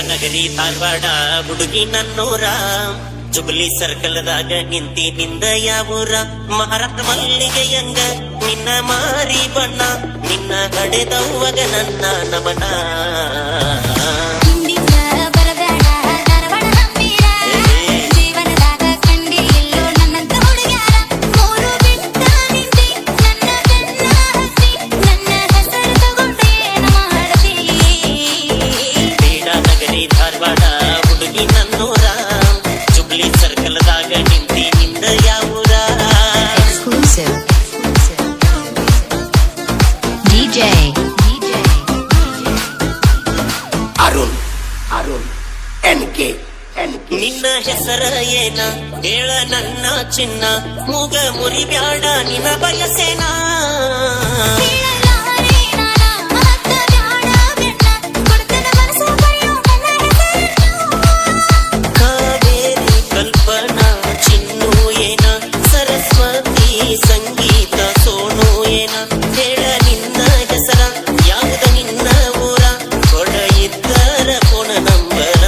ನಗರಿ ಧಾರವಾಡ ಹುಡುಗಿ ನನ್ನೂರ ಜುಬ್ಲಿ ಸರ್ಕಲ್ದಾಗ ನಿಂತಿ ನಿಂದ ಯಾವೂರ ಮಹಾರಾಷ್ಟ್ರ ಮಲ್ಲಿಗೆಯಂಗ ನಿನ್ನ ಮಾರಿ ಬಣ್ಣ ನಿನ್ನ ಹಡೆದವ್ವಗ ನನ್ನ ನಮನ ಧಾರವಾಡ ಹುಡುಗಿ ನನ್ನೂರ ಜುಬ್ಲಿ ಸರ್ಕಲ್ದಾಗ ನಿಂತಿ ನಿಂದ ಯಾವೂರ ಅರುಣ್ ಎನ್ಕೆ ನಿನ್ನ ಹೆಸರ ಏನ ಹೇಳ ನನ್ನ ಚಿನ್ನ ಮೂಗ ಮುರಿಬ್ಯಾಡ ನಿನ್ನ ಬಯಸೇನಾ ಸಂಗೀತ ಸೋನು ಏನ ಹೇಳ ನಿನ್ನ ಹೆಸರ ಯಾವ್ದ ನಿನ್ನ ಊರ ಕೊಡ ಇದ್ದರ ಪುಣ ನಂಬರ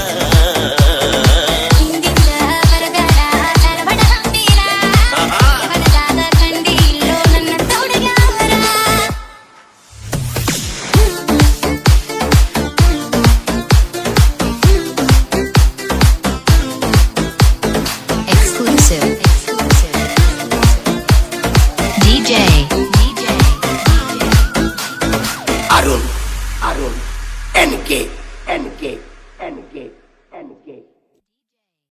ಅರುಣ್ ಎನ್ಕೆ